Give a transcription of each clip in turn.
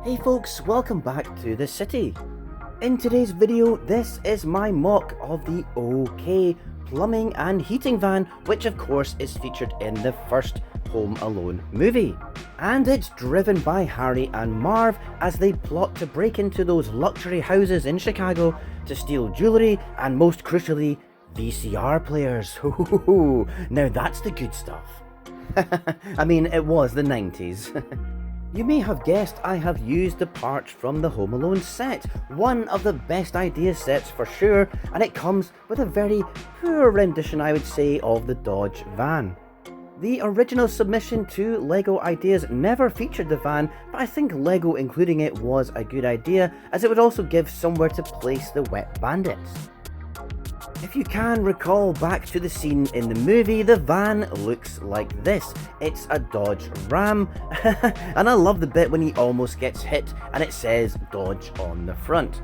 Hey folks, welcome back to the city. In today's video, this is my mock of the OK plumbing and heating van, which of course is featured in the first Home Alone movie. And it's driven by Harry and Marv as they plot to break into those luxury houses in Chicago to steal jewellery and, most crucially, VCR players. Now that's the good stuff. I mean, it was the 90s. You may have guessed I have used the parts from the Home Alone set, one of the best idea sets for sure, and it comes with a very poor rendition, I would say, of the Dodge van. The original submission to LEGO Ideas never featured the van, but I think LEGO including it was a good idea, as it would also give somewhere to place the wet bandits. If you can recall back to the scene in the movie, the van looks like this. It's a Dodge Ram, and I love the bit when he almost gets hit and it says Dodge on the front.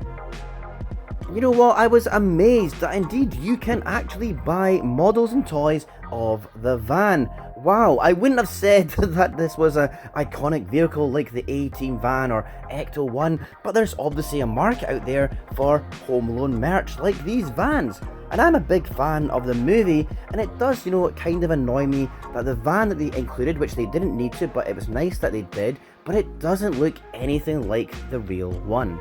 You know what, I was amazed that indeed you can actually buy models and toys of the van. Wow, I wouldn't have said that this was an iconic vehicle like the A-Team van or Ecto 1, but there's obviously a market out there for Home Alone merch like these vans. And I'm a big fan of the movie, and it does, kind of annoy me that the van that they included, which they didn't need to, but it was nice that they did, but it doesn't look anything like the real one.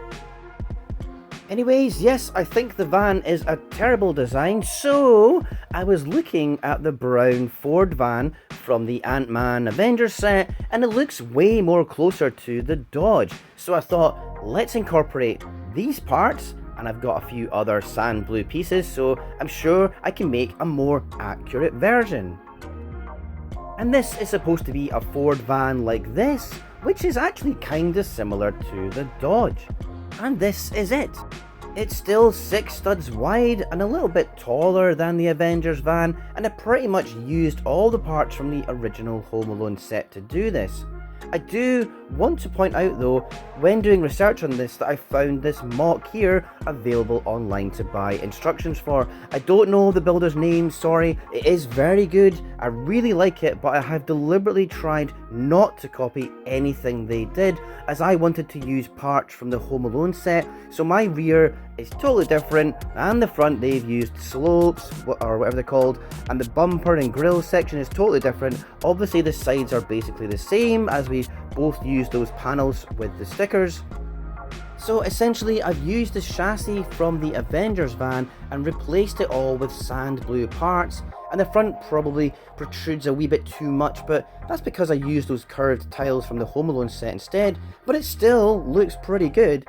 Anyways, yes, I think the van is a terrible design, so I was looking at the brown Ford van from the Ant-Man Avengers set, and it looks way more closer to the Dodge. So I thought, let's incorporate these parts, and I've got a few other sand blue pieces, so I'm sure I can make a more accurate version. And this is supposed to be a Ford van like this, which is actually kinda similar to the Dodge. And this is it. It's still 6 studs wide and a little bit taller than the Avengers van, and I pretty much used all the parts from the original Home Alone set to do this. I do want to point out though, when doing research on this, that I found this mock here available online to buy instructions for. I don't know the builder's name, sorry. It is very good, I really like it, but I have deliberately tried not to copy anything they did, as I wanted to use parts from the Home Alone set. So my rear is totally different, and the front they've used slopes, or whatever they're called, and the bumper and grille section is totally different. Obviously the sides are basically the same, as we both use those panels with the stickers. So essentially I've used the chassis from the Avengers van and replaced it all with sand blue parts, and the front probably protrudes a wee bit too much, but that's because I used those curved tiles from the Home Alone set instead, but it still looks pretty good.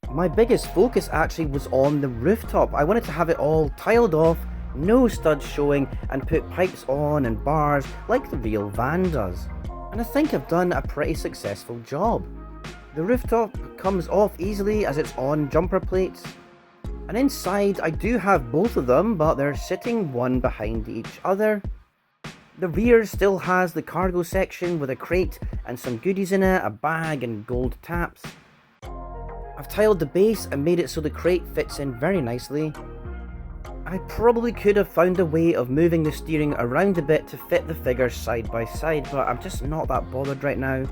My biggest focus actually was on the rooftop. I wanted to have it all tiled off, no studs showing, and put pipes on and bars like the real van does. And I think I've done a pretty successful job. The rooftop comes off easily as it's on jumper plates. And inside I do have both of them, but they're sitting one behind each other. The rear still has the cargo section with a crate and some goodies in it, a bag and gold taps. I've tiled the base and made it so the crate fits in very nicely. I probably could have found a way of moving the steering around a bit to fit the figures side by side, but I'm just not that bothered right now.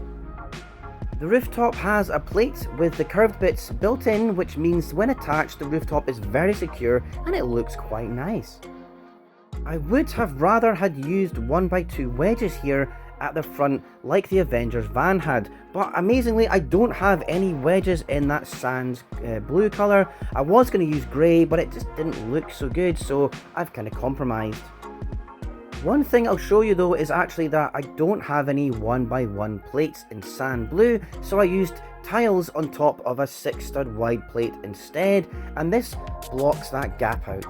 The rooftop has a plate with the curved bits built in, which means when attached the rooftop is very secure and it looks quite nice. I would have rather had used 1x2 wedges here at the front like the Avengers van had, but amazingly I don't have any wedges in that sand blue colour. I was going to use grey, but it just didn't look so good, so I've kind of compromised. One thing I'll show you though is actually that I don't have any 1x1 plates in sand blue, so I used tiles on top of a 6 stud wide plate instead, and this blocks that gap out.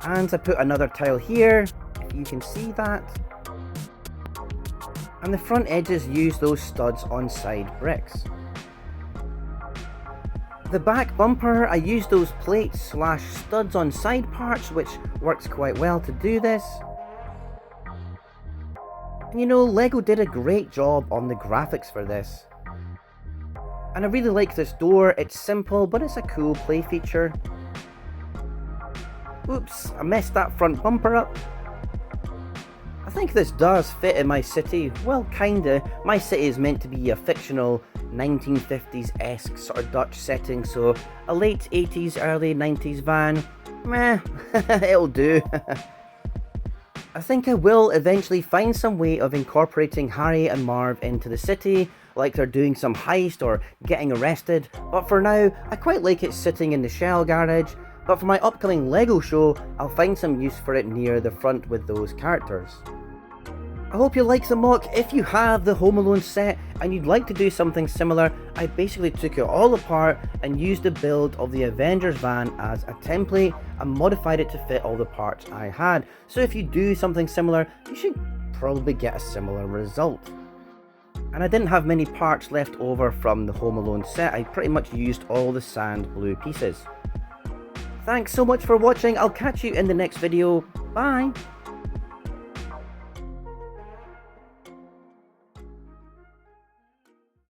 And I put another tile here, if you can see that. And the front edges use those studs on side bricks. The back bumper, I used those plates slash studs on side parts, which works quite well to do this. And LEGO did a great job on the graphics for this. And I really like this door. It's simple, but it's a cool play feature. Oops, I messed that front bumper up. I think this does fit in my city. Well, kinda. My city is meant to be a fictional 1950s-esque sort of Dutch setting, so a late 80s, early 90s van, meh, it'll do. I think I will eventually find some way of incorporating Harry and Marv into the city, like they're doing some heist or getting arrested, but for now, I quite like it sitting in the shell garage, but for my upcoming LEGO show, I'll find some use for it near the front with those characters. I hope you like the mock. If you have the Home Alone set and you'd like to do something similar, I basically took it all apart and used the build of the Avengers van as a template and modified it to fit all the parts I had. So if you do something similar, you should probably get a similar result. And I didn't have many parts left over from the Home Alone set. I pretty much used all the sand blue pieces. Thanks so much for watching. I'll catch you in the next video. Bye!